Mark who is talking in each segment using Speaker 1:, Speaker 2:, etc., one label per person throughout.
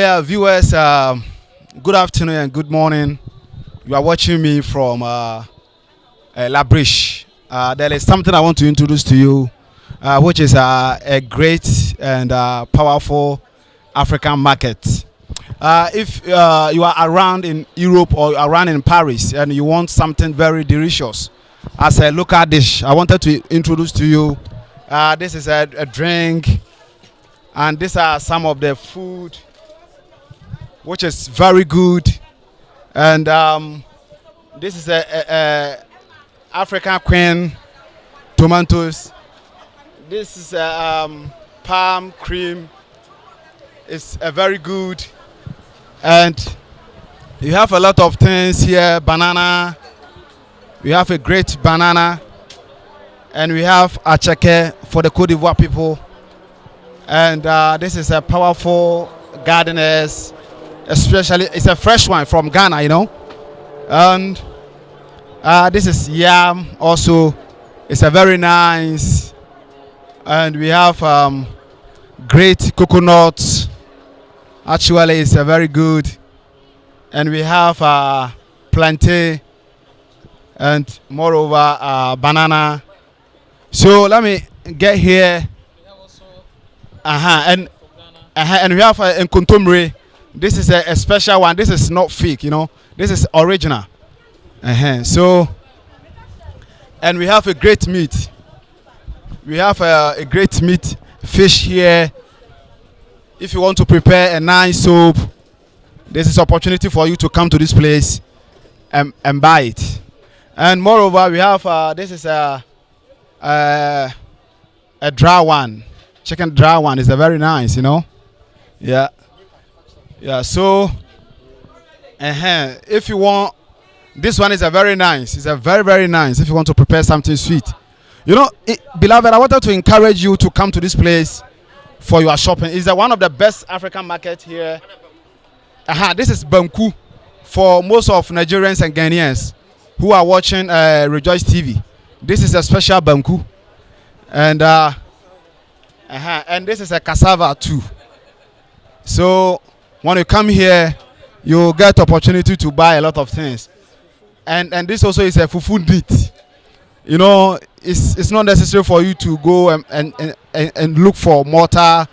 Speaker 1: Viewers, good afternoon and good morning. You are watching me from La Briche. There is something I want to introduce to you, which is a great and powerful African market. If you are around in Europe or around in Paris and you want something very delicious as a local dish, I wanted to introduce to you. This is a drink, and these are some of the food which is very good. And this is a African queen tomatoes. This is palm cream. It's a very good. And you have a lot of things here. Banana. We have a great banana. And we have acheke for the Côte d'Ivoire people. And this is a powerful gardeners. Especially, it's a fresh one from Ghana, you know. And this is yam also. It's a very nice. And we have great coconut. Actually, it's a very good. And we have plantain. And moreover, banana. So let me get here. And we have nkontomire. This is a special one. This is not fake, you know. This is original. So, and we have a great meat. We have a great meat fish here. If you want to prepare a nice soup, this is opportunity for you to come to this place and buy it. And moreover, we have this is a dry one. Chicken dry one is a very nice, you know. Yeah. Yeah, so if you want, this one is a very nice. It's a very, very nice if you want to prepare something sweet. You know, beloved, I wanted to encourage you to come to this place for your shopping. It's one of the best African market here. This is Banku for most of Nigerians and Ghanaians who are watching Rejoice TV. This is a special Banku. And this is a cassava too. So when you come here, you get opportunity to buy a lot of things. And this also is a fufu meat. You know, it's not necessary for you to go and look for mortar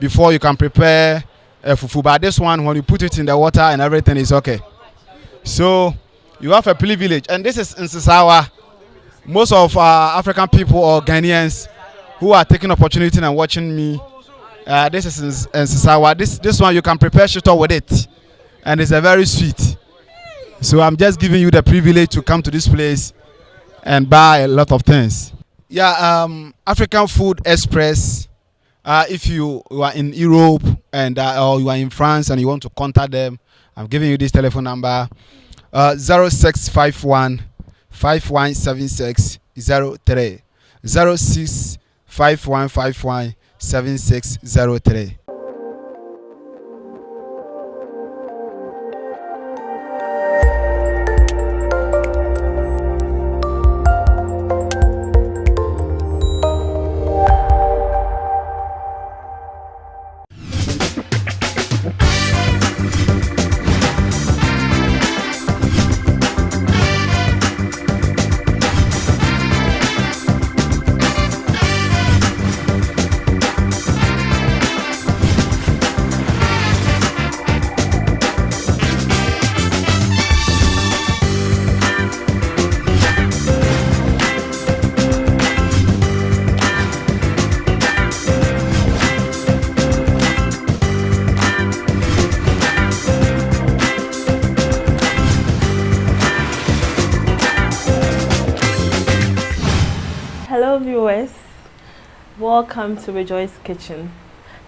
Speaker 1: before you can prepare a fufu. But this one, when you put it in the water and everything is okay. So you have a privilege. And this is in Sisawa. Most of African people or Ghanaians who are taking opportunity and watching me, this is in Sisawa. This one you can prepare shito with it, and it's a very sweet. So I'm just giving you the privilege to come to this place and buy a lot of things. Yeah, African Food Express. If you are in Europe and or you are in France and you want to contact them, I'm giving you this telephone number: 0651 5176 03 065151 7603.
Speaker 2: Hello viewers, welcome to Rejoice Kitchen.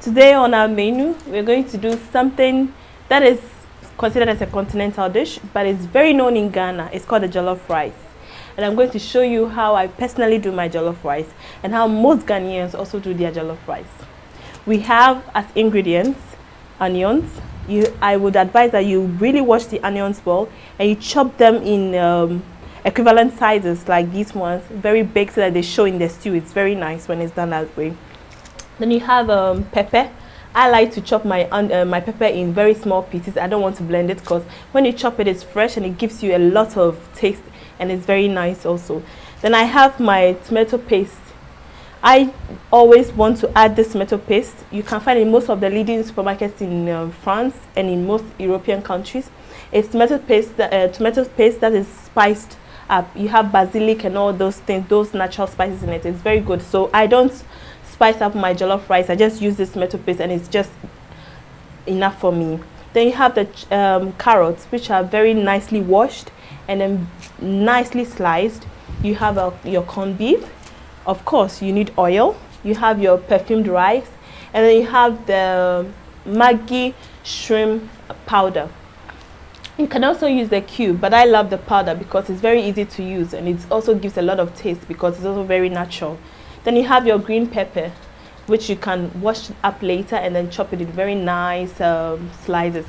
Speaker 2: Today on our menu, we're going to do something that is considered as a continental dish, but it's very known in Ghana. It's called the jollof rice. And I'm going to show you how I personally do my jollof rice and how most Ghanaians also do their jollof rice. We have as ingredients onions. I would advise that you really wash the onions well and you chop them in equivalent sizes like these ones, very big so that they show in the stew. It's very nice when it's done that way. Then you have pepper. I like to chop my pepper in very small pieces. I don't want to blend it because when you chop it, it's fresh and it gives you a lot of taste and it's very nice also. Then I have my tomato paste. I always want to add this tomato paste. You can find in most of the leading supermarkets in France and in most European countries. It's tomato paste that is spiced up. You have basilic and all those things, those natural spices in it. It's very good. So I don't spice up my jollof rice. I just use this tomato paste and it's just enough for me. Then you have the carrots, which are very nicely washed and then nicely sliced. You have your corned beef. Of course, you need oil. You have your perfumed rice, and then you have the Maggi shrimp powder. You can also use the cube, but I love the powder because it's very easy to use and it also gives a lot of taste because it's also very natural. Then you have your green pepper, which you can wash up later and then chop it in very nice slices.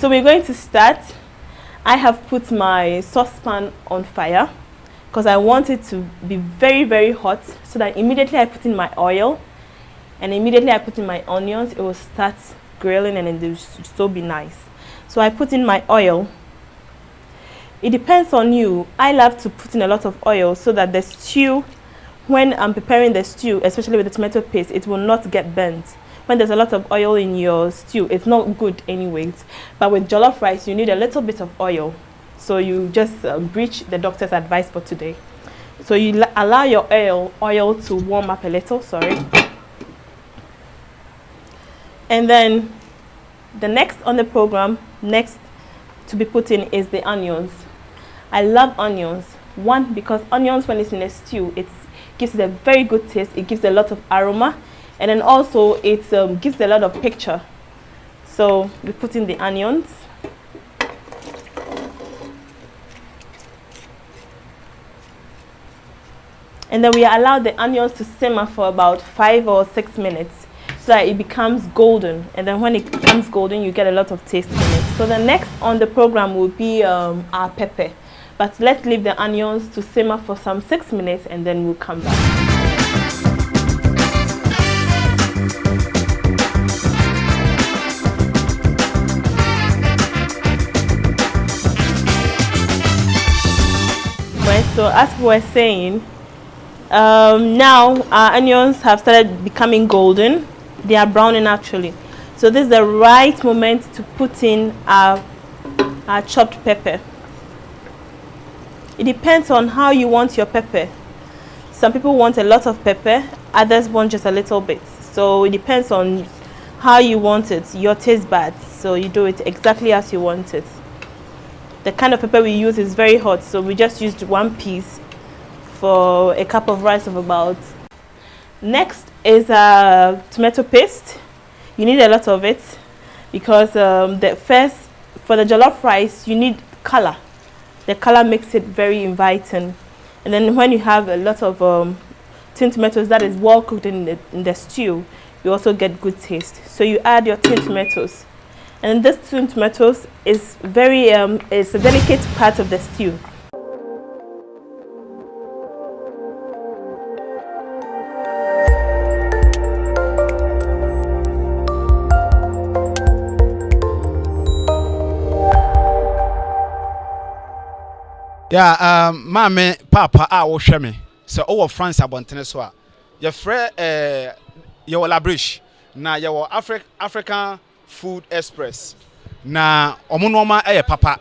Speaker 2: So we're going to start. I have put my saucepan on fire because I want it to be very hot so that immediately I put in my oil and immediately I put in my onions, it will start grilling and it will so be nice. So I put in my oil. It depends on you. I love to put in a lot of oil so that the stew, when I'm preparing the stew, especially with the tomato paste, it will not get burnt. When there's a lot of oil in your stew, it's not good anyways. But with jollof rice, you need a little bit of oil. So you just breach the doctor's advice for today. So you allow your oil to warm up a little, sorry. And then the next on the program, next to be put in is the onions. I love onions. One, because onions when it's in a stew, it gives it a very good taste. It gives a lot of aroma. And then also it gives a lot of picture. So we put in the onions. And then we allow the onions to simmer for about 5 or 6 minutes so that it becomes golden. And then when it becomes golden, you get a lot of taste in it. So the next on the program will be our pepper. But let's leave the onions to simmer for some 6 minutes and then we'll come back. So as we were saying, now our onions have started becoming golden. They are browning actually. So this is the right moment to put in our chopped pepper. It depends on how you want your pepper. Some people want a lot of pepper, others want just a little bit. So it depends on how you want it, your taste buds. So you do it exactly as you want it. The kind of pepper we use is very hot, so we just used 1 piece for a cup of rice of about. Next is tomato paste. You need a lot of it because for the jollof rice, you need color. The color makes it very inviting. And then when you have a lot of tin tomatoes that is well cooked in the stew, you also get good taste. So you add your tin tomatoes. And this tin tomatoes is it's a delicate part of the stew.
Speaker 1: Yeah, mame papa a wo hwe me. So over France abontene so a. Ye frɛ ye wo labrish na ye wo African Food Express na omonoma papa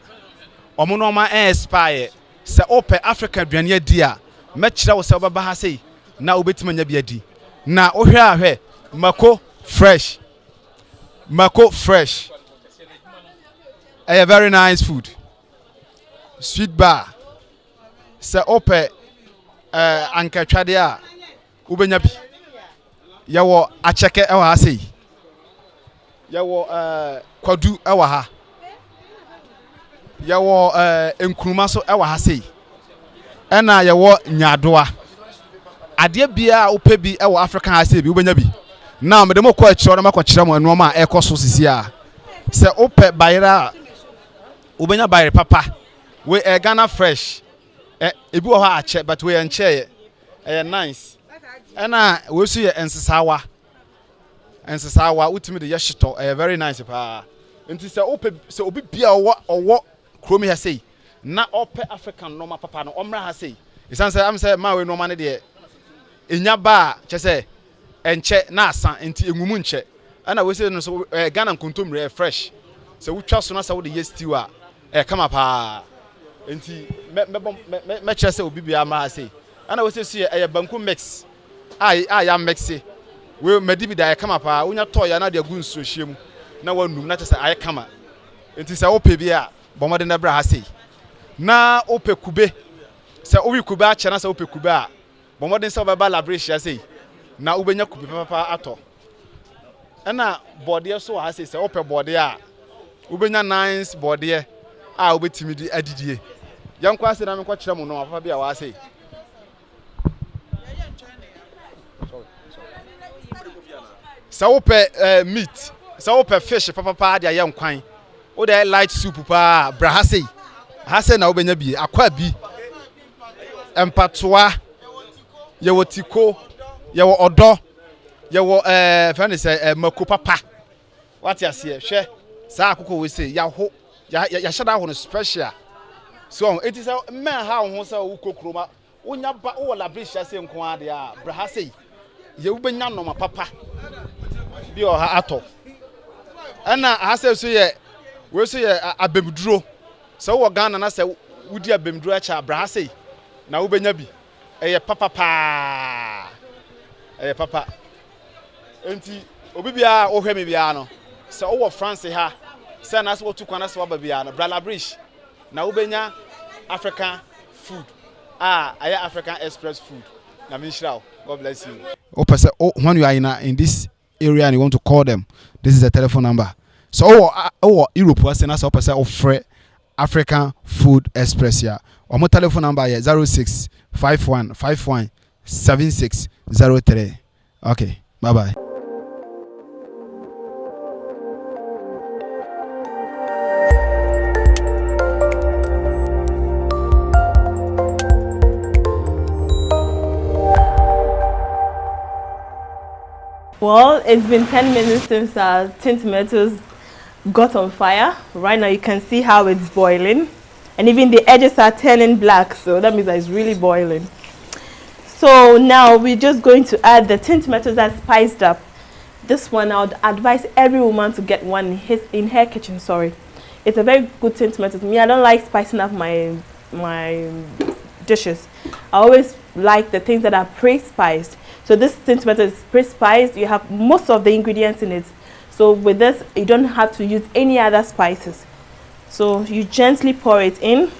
Speaker 1: omonoma spy se ope Africa aduane adi a mekira wo se obaba ha sei na obetima nya bi adi na ohwe ahwe mako fresh very nice food. Sweet bar se ope ankatwade a ubenya bi yawo acheke ewa ha sei yawo kwadu ewa ha yawo enkuruma so ewa ha sei ena yawo nyadoa adeɛ bia wopɛ bi ɛwɔ African house bi wobɛnya bi now me dem kɔ akyerɛ na makɔkyerɛ mo nneɛma a ɛkɔ so sisi a sɛ wopɛ bayera wobɛnya bayere papa we Ghana fresh ebi wɔ hɔ akyɛ but we nkyɛ nice ɛna we so yɛ ensesawa wotimi de yɛ hyetɔ very nice pa nti sɛ wopɛ sɛ obi bia ɔwɔ kromi ha sei na ɔpɛ African normal papa no ɔmra ha sei isan sɛ am sɛ ma we normal ne de enya ba kyɛ sɛ enkyɛ na asa nti engumu nkyɛ ɛna we say no so Ghana nkontomre fresh sɛ wotwa so na sɛ wo de yɛ stew a kama pa nti me kyerɛ sɛ obi bia ma ha sei ɛna we say so yɛ banku mix ya mixi we medi bi da kama pa wonya to ya na de agu nsuo hye mu na wanum na kyɛ sɛ ayɛ kama nti sɛ wopɛ bi a bɔmɔde na bra ha sei na wopɛ kube sɛ owi kube a kyɛ na sɛ wopɛ kube a bɔmɔde sɛ wobɛba labreshia sei na wobɛnya kube papa atɔ ɛna bɔdeɛ so ha sei sɛ wopɛ bɔdeɛ a wobɛnya nice bɔdeɛ a wobɛtimi di adidie yankɔ ase na me kɔ kyerɛ mo no papa bi a wa sei sɛ wopɛ meat sɛ wopɛ fish papa de ayɛ nkwan wo de light soup pa bra ha sei na wobɛnya bi akwa bi empatoa yɛwɔ tiko yɛwɔ ɔdɔ yɛwɔ fɛne sɛ mako papa wate aseɛ hwɛ saa akoko we sei yaho ya hyɛ da ho no special so enti sɛ men ha ho sɛ wo kokroma wonya ba wo labreshia sei nko ade a bra ha sei ye wobɛnya noma papa bi ɔha atɔ ɛna ha sɛ so yɛ we so yɛ abemduro sɛ wo Ghana na sɛ wudi abemduro acha bra ha sei na wobɛnya bi ɛyɛ papa pa ɛyɛ papa enti obi bia wo hwɛ me bia no sɛ wo wɔ France ha sɛ na sɛ wotu kwana sɛ waba bia no bra labrish na wobɛnya African food ɛyɛ African express food na minshira God bless you. When you are in this area and you want to call them, this is the telephone number. So Europe was saying us offer African Food Express here. Our telephone number is 06 51 51 7603. Okay, bye bye.
Speaker 2: Well, it's been 10 minutes since our tin tomatoes got on fire. Right now you can see how it's boiling. And even the edges are turning black, so that means that it's really boiling. So now we're just going to add the tin tomatoes that's spiced up. This one I would advise every woman to get one in her kitchen, sorry. It's a very good tin tomato. Me, I don't like spicing up my dishes. I always like the things that are pre-spiced. So this tin tomato is pre-spiced. You have most of the ingredients in it. So with this, you don't have to use any other spices. So you gently pour it in.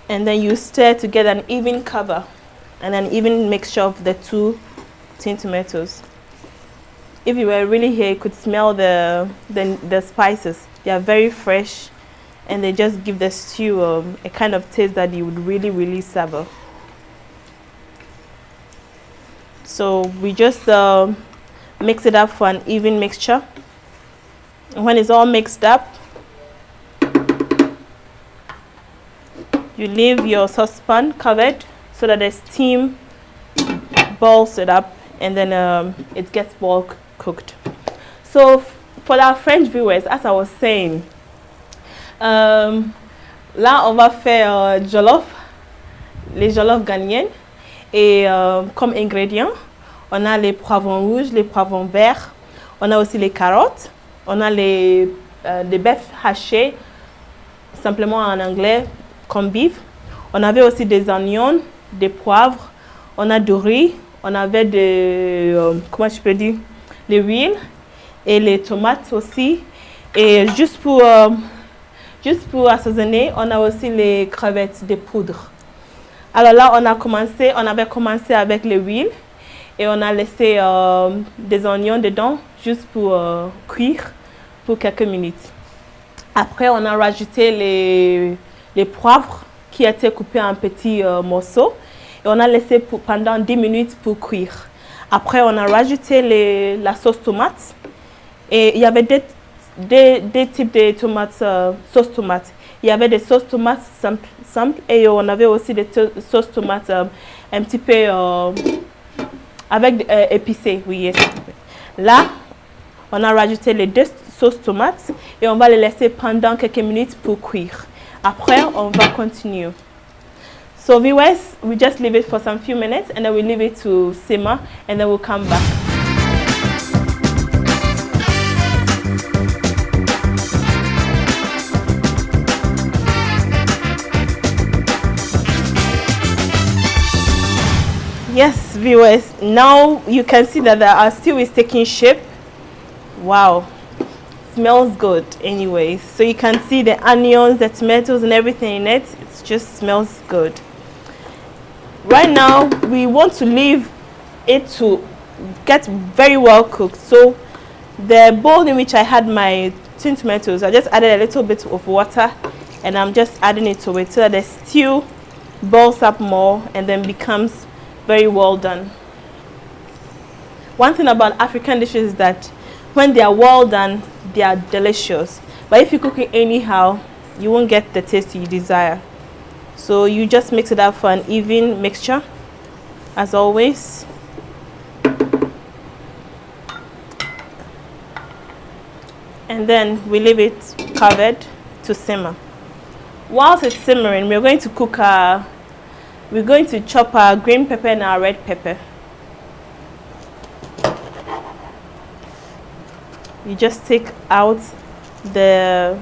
Speaker 2: And then you stir to get an even cover and an even mixture of the two tin tomatoes. If you were really here, you could smell the spices. They are very fresh. And they just give the stew a kind of taste that you would really savor. So we just mix it up for an even mixture. And when it's all mixed up, you leave your saucepan covered so that the steam boils it up and then it gets well cooked. So for our French viewers, as I was saying, là, on va faire jollof, les jollof ghanéens. Et comme ingrédients, on a les poivrons rouges, les poivrons verts. On a aussi les carottes. On a les bœufs hachés, simplement en anglais, comme beef. On avait aussi des oignons, des poivres. On a du riz. On avait comment je peux dire, les huiles et les tomates aussi. Et juste pour assaisonner, on a aussi les crevettes de poudre. Alors là, on avait commencé avec les huiles et on a laissé des oignons dedans juste pour cuire pour quelques minutes. Après, on a rajouté les poivres qui étaient coupés en petits morceaux. Et on a laissé pendant 10 minutes pour cuire. Après, on a rajouté la sauce tomate. Et il y avait des types de tomates, sauce tomate. Il y avait des sauces tomates simples et on avait aussi des sauces tomates un petit peu avec épicées. Oui, là, on a rajouté les 2 sauces tomates et on va les laisser pendant quelques minutes pour cuire. Après, on va continuer. So viewers, we just leave it for some few minutes and then we leave it to simmer and then we'll come back. Yes, viewers, now you can see that our stew is taking shape. Wow, smells good anyways. So you can see the onions, the tomatoes and everything in it. It just smells good. Right now, we want to leave it to get very well cooked. So the bowl in which I had my tin tomatoes, I just added a little bit of water and I'm just adding it to it so that the stew boils up more and then becomes very well done. One thing about African dishes is that when they are well done, they are delicious. But if you cook it anyhow, you won't get the taste you desire. So you just mix it up for an even mixture, as always. And then we leave it covered to simmer. Whilst it's simmering, we're going to chop our green pepper and our red pepper. You just take out the,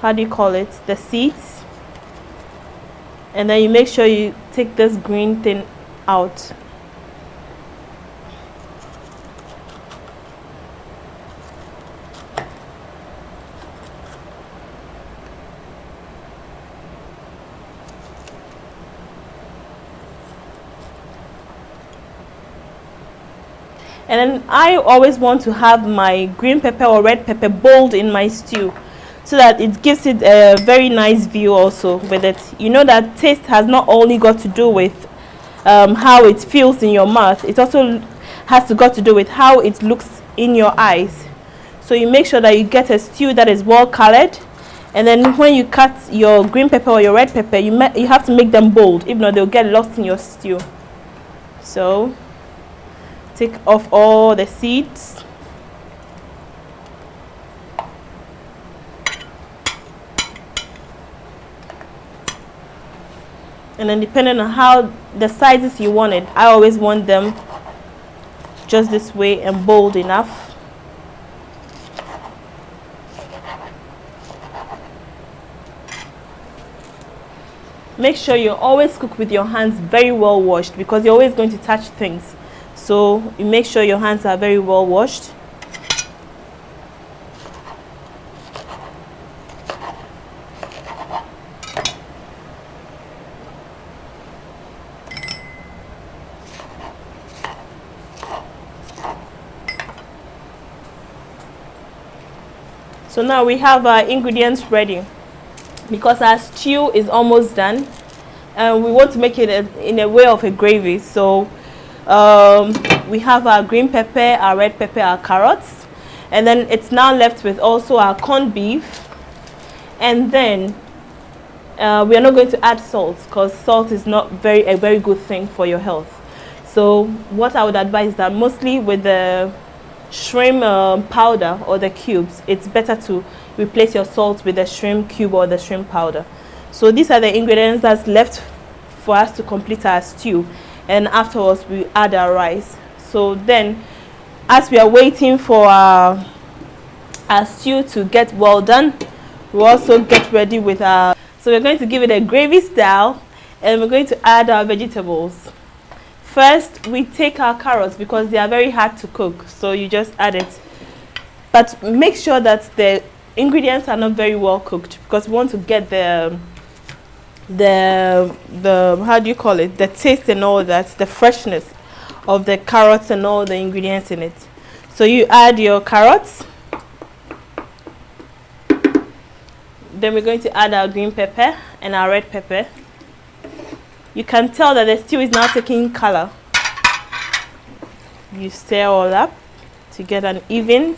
Speaker 2: the seeds. And then you make sure you take this green thing out. And then I always want to have my green pepper or red pepper boiled in my stew so that it gives it a very nice view also with it. You know that taste has not only got to do with how it feels in your mouth, it also has to do with how it looks in your eyes. So you make sure that you get a stew that is well colored, and then when you cut your green pepper or your red pepper, you have to make them bold, if not they'll get lost in your stew. So take off all the seeds. And then depending on how the sizes you want it, I always want them just this way and bold enough. Make sure you always cook with your hands very well washed because you're always going to touch things. So you make sure your hands are very well washed. So now we have our ingredients ready because our stew is almost done and we want to make it in a way of a gravy. So we have our green pepper, our red pepper, our carrots, and then it's now left with also our corned beef. And then we are not going to add salt because salt is not a very good thing for your health. So what I would advise is that mostly with the shrimp powder or the cubes, it's better to replace your salt with the shrimp cube or the shrimp powder. So these are the ingredients that's left for us to complete our stew. And afterwards we add our rice. So then as we are waiting for our stew to get well done, we also get ready with our, so we're going to give it a gravy style and we're going to add our vegetables. First we take our carrots because they are very hard to cook, so you just add it, but make sure that the ingredients are not very well cooked because we want to get the how do you call it, the taste and all that, the freshness of the carrots and all the ingredients in it. So you add your carrots Then we're going to add our green pepper and our red pepper. You can tell that the stew is now taking color. You stir all up to get an even.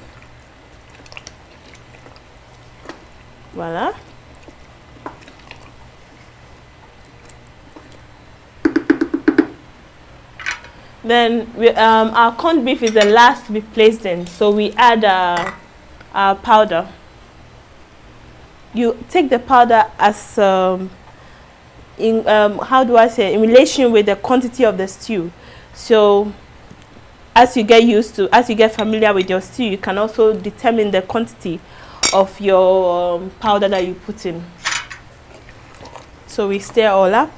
Speaker 2: Voila. Then our corned beef is the last to be placed in, so we add our powder. You take the powder as in relation with the quantity of the stew. So as you get familiar with your stew, you can also determine the quantity of your powder that you put in. So we stir all up,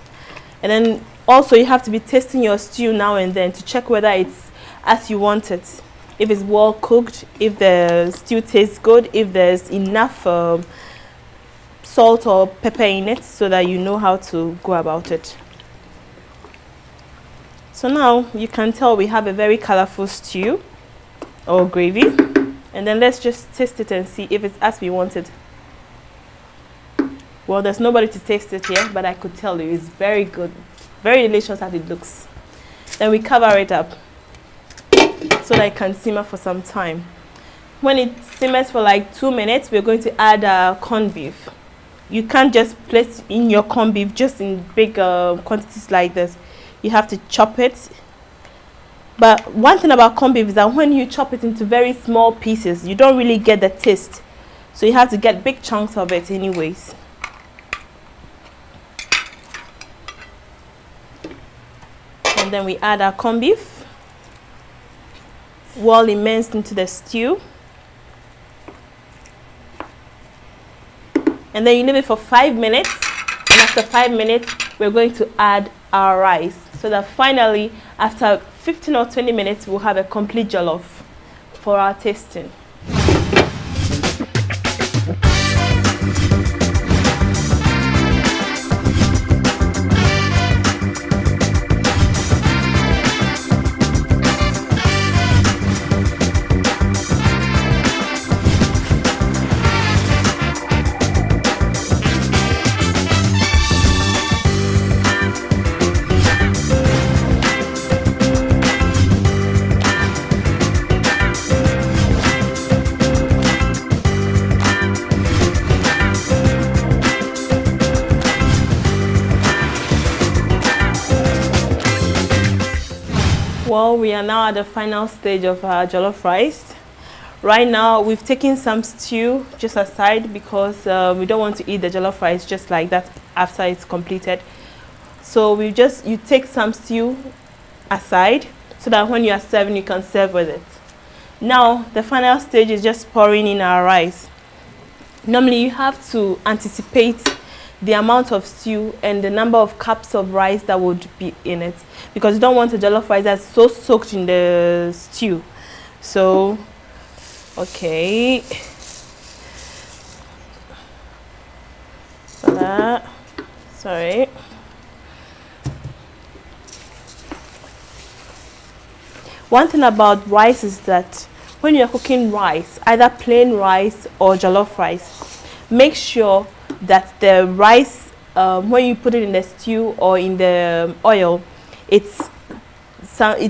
Speaker 2: and then also you have to be tasting your stew now and then to check whether it's as you want it. If it's well cooked, if the stew tastes good, if there's enough salt or pepper in it, so that you know how to go about it. So now you can tell we have a very colorful stew or gravy, and then let's just taste it and see if it's as we want it. Well, there's nobody to taste it here, but I could tell you it's very good, very delicious as it looks. Then we cover it up so that it can simmer for some time. When it simmers for like 2 minutes, we're going to add corned beef. You can't just place in your corned beef just in big quantities like this. You have to chop it. But one thing about corned beef is that when you chop it into very small pieces, you don't really get the taste. So you have to get big chunks of it anyways. And then we add our corned beef, well immersed into the stew. And then you leave it for 5 minutes. And after 5 minutes, we're going to add our rice. So that finally, after 15 or 20 minutes, we'll have a complete jollof for our tasting. Well, we are now at the final stage of our jollof rice. Right now, we've taken some stew just aside because we don't want to eat the jollof rice just like that after it's completed. So you take some stew aside so that when you are serving, you can serve with it. Now, the final stage is just pouring in our rice. Normally, you have to anticipate the amount of stew and the number of cups of rice that would be in it, because you don't want a jollof rice that's so soaked in the stew. So, okay. Voila. Sorry. One thing about rice is that when you're cooking rice, either plain rice or jollof rice, make sure that the rice, when you put it in the stew or in the oil, it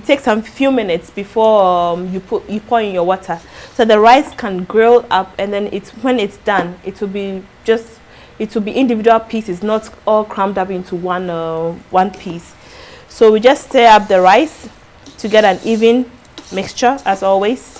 Speaker 2: takes some few minutes before you pour in your water, so the rice can grill up, and then when it's done, it will be individual pieces, not all crammed up into one piece. So we just stir up the rice to get an even mixture as always.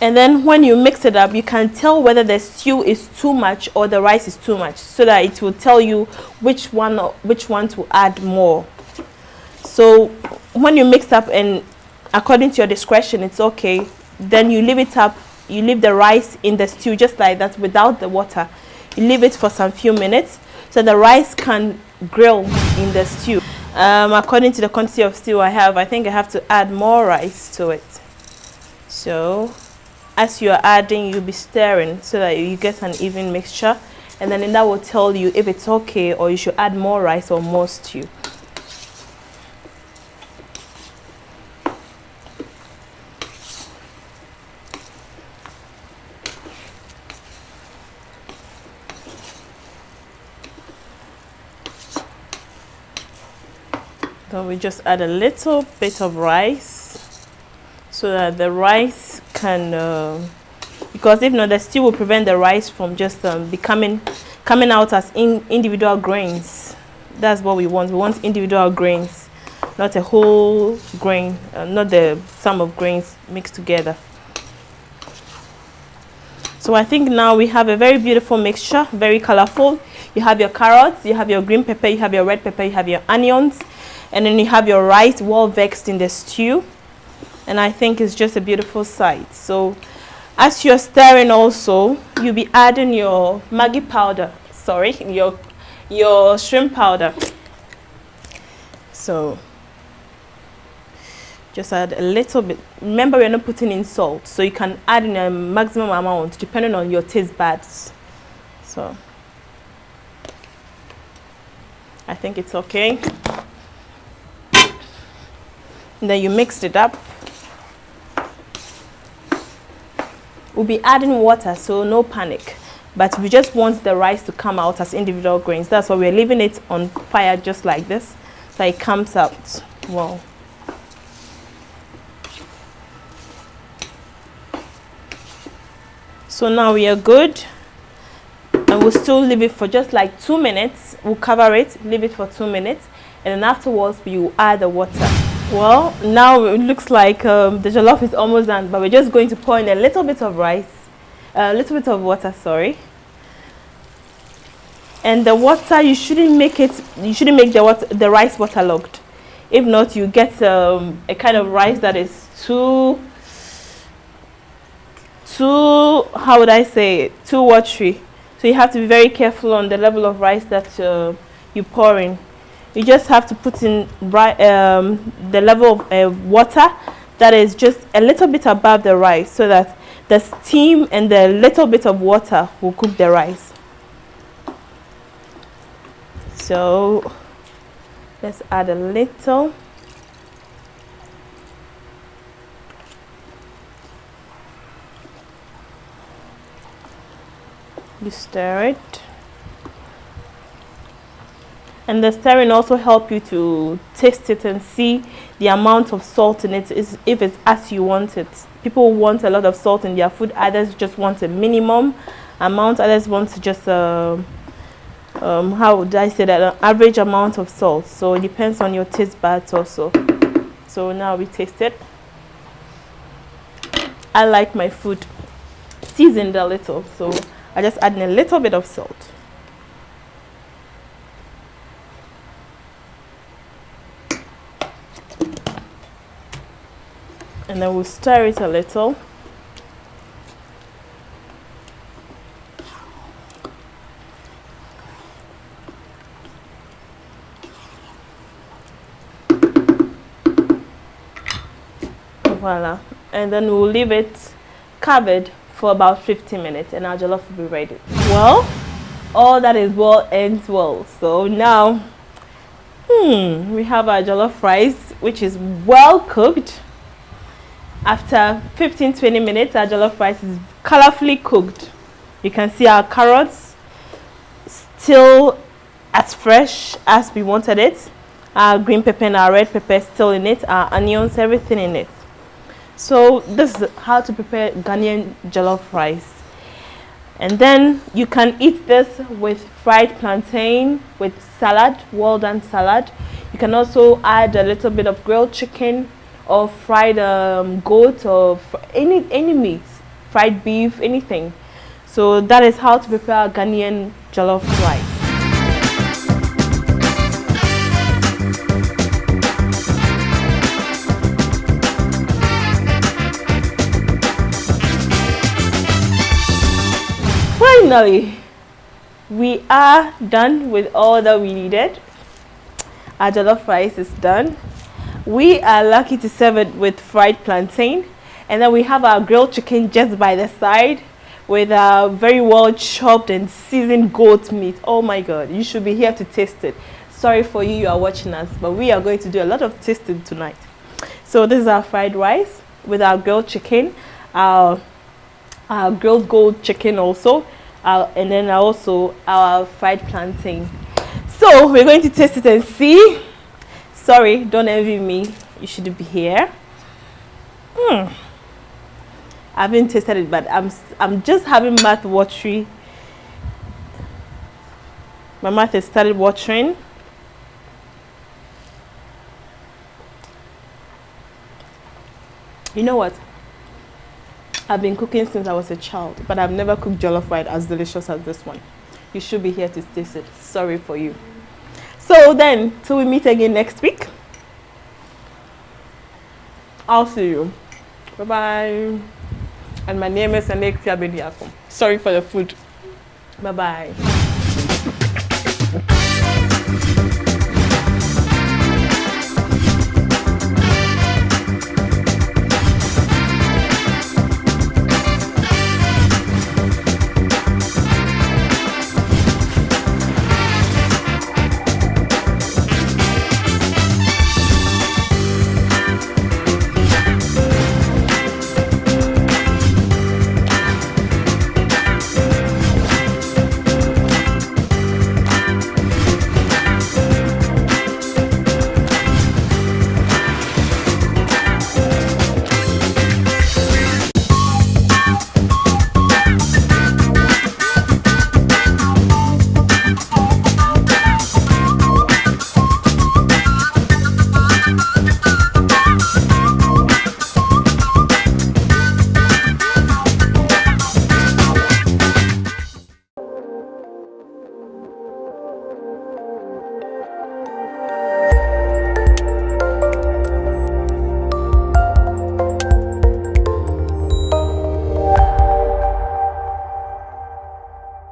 Speaker 2: And then when you mix it up, you can tell whether the stew is too much or the rice is too much, so that it will tell you which one to add more. So when you mix up and according to your discretion, it's okay. Then you leave it up. You leave the rice in the stew just like that without the water. You leave it for some few minutes so the rice can grill in the stew. According to the quantity of stew I think I have to add more rice to it. So as you are adding, you'll be stirring so that you get an even mixture, and then that will tell you if it's okay or you should add more rice or more stew. Then we just add a little bit of rice so that the rice can, because if not, the stew will prevent the rice from just coming out as individual grains. That's what we want. We want individual grains, not a whole grain, not the sum of grains mixed together. So I think now we have a very beautiful mixture, very colorful. You have your carrots, you have your green pepper, you have your red pepper, you have your onions, and then you have your rice well vexed in the stew. And I think it's just a beautiful sight. So as you're stirring also, you'll be adding your Maggi powder, sorry, your shrimp powder. So just add a little bit. Remember, we're not putting in salt, so you can add in a maximum amount depending on your taste buds. So I think it's okay. And then you mixed it up. We'll be adding water, so no panic. But we just want the rice to come out as individual grains. That's why we're leaving it on fire just like this, so it comes out well. So now we are good, and we'll still leave it for just like 2 minutes. We'll cover it, leave it for 2 minutes, and then afterwards we will add the water. Well, now it looks like the jollof is almost done, but we're just going to pour in a little bit of water, sorry. And the water, you shouldn't make the rice waterlogged. If not, you get a kind of rice that is too, how would I say it, too watery. So you have to be very careful on the level of rice that you pour in. You just have to put in the level of water that is just a little bit above the rice, so that the steam and the little bit of water will cook the rice. So let's add a little. You stir it, and the stirring also help you to taste it and see the amount of salt in it, if it's as you want it. People want a lot of salt in their food, others just want a minimum amount, others want just how would I say that, an average amount of salt. So it depends on your taste buds also. So now we taste it. I like my food seasoned a little, so I just add in a little bit of salt. And then we'll stir it a little. Voila. And then we'll leave it covered for about 15 minutes, and our jollof will be ready. Well, all that is well ends well. So now we have our jollof rice, which is well cooked. After 15-20 minutes, our jollof rice is colorfully cooked. You can see our carrots still as fresh as we wanted it. Our green pepper and our red pepper still in it. Our onions, everything in it. So this is how to prepare Ghanaian jollof rice. And then you can eat this with fried plantain, with salad, well done salad. You can also add a little bit of grilled chicken, or fried goat, or any meat, fried beef, anything. So that is how to prepare Ghanaian jollof rice. Finally, we are done with all that we needed. Our jollof rice is done. We are lucky to serve it with fried plantain, and then we have our grilled chicken just by the side with our very well chopped and seasoned goat meat. Oh my god, you should be here to taste it. Sorry for you are watching us, but we are going to do a lot of tasting tonight. So this is our fried rice with our grilled chicken, our grilled goat chicken also, and then also our fried plantain. So we're going to taste it and see. So Sorry, don't envy me. You should be here. I haven't tasted it, but I'm just having mouth watery. My mouth has started watering. You know what? I've been cooking since I was a child, but I've never cooked jollof rice as delicious as this one. You should be here to taste it. Sorry for you. So then, till we meet again next week, I'll see you. Bye-bye. And my name is Anektia Bediako. Sorry for the food. Bye-bye.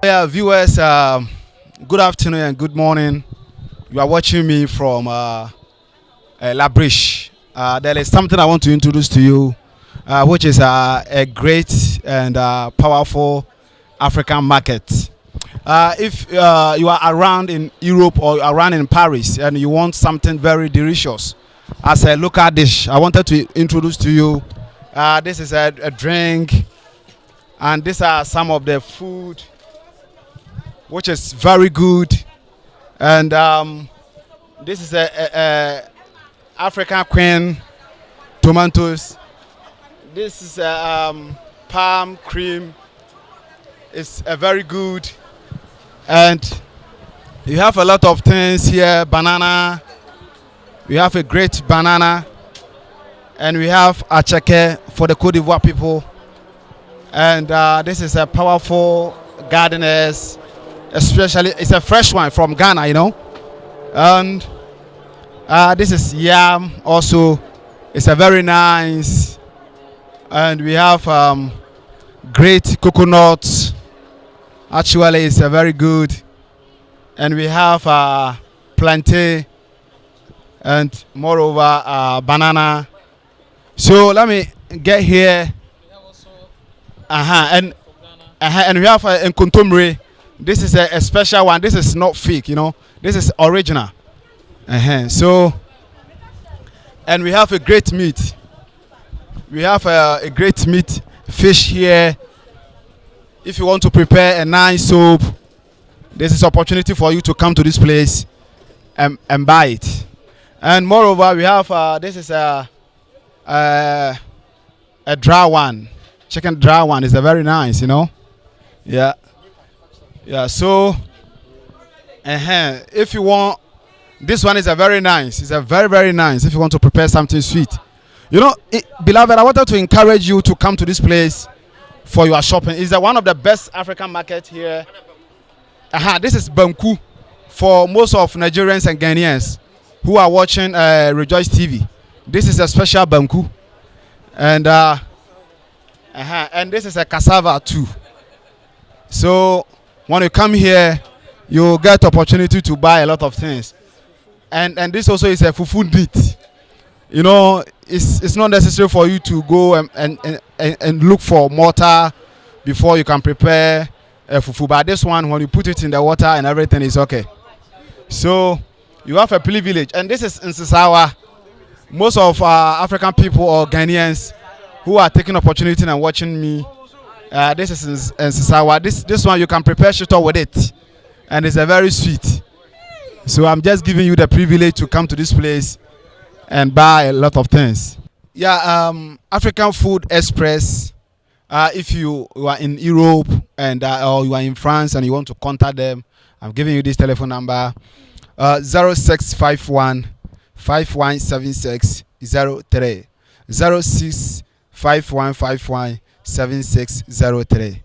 Speaker 1: Yeah, viewers, good afternoon and good morning. You are watching me from Labrish. There is something I want to introduce to you, which is a great and powerful African market. If you are around in Europe or around in Paris and you want something very delicious as a local dish, I wanted to introduce to you. This is a drink, and these are some of the food which is very good. And this is a African queen tomatoes. This is palm cream. It's a very good. And you have a lot of things here. Banana. We have a great banana. And we have acheke for the Côte d'Ivoire people. And this is a powerful gardeners. Especially, it's a fresh one from Ghana, you know. And this is yam also. It's a very nice. And we have great coconuts. Actually, it's a very good. And we have plantain and moreover banana. So let me get here. And we have nkontomire. This is a special one. This is not fake, you know. This is original. So, and we have a great meat. We have a great meat fish here. If you want to prepare a nice soup, this is opportunity for you to come to this place and buy it. And moreover, we have this is a dry one. Chicken dry one is a very nice, you know. Yeah. Yeah, so if you want, this one is a very nice. It's a very, very nice if you want to prepare something sweet. You know, beloved, I wanted to encourage you to come to this place for your shopping. It's one of the best African market here. This is Banku for most of Nigerians and Ghanaians who are watching Rejoice TV. This is a special Banku. And this is a cassava too. So when you come here, you get opportunity to buy a lot of things. And this also is a fufu meat. You know, it's not necessary for you to go and look for mortar before you can prepare a fufu. But this one, when you put it in the water and everything is okay. So you have a privilege. And this is in Sisawa. Most of African people or Ghanaians who are taking opportunity and watching me, this is in Sisawa. This one you can prepare shito with it, and it's a very sweet. So I'm just giving you the privilege to come to this place and buy a lot of things. Yeah, African Food Express. If you are in Europe and or you are in France and you want to contact them, I'm giving you this telephone number 0651 5176 03 0651 5176 03.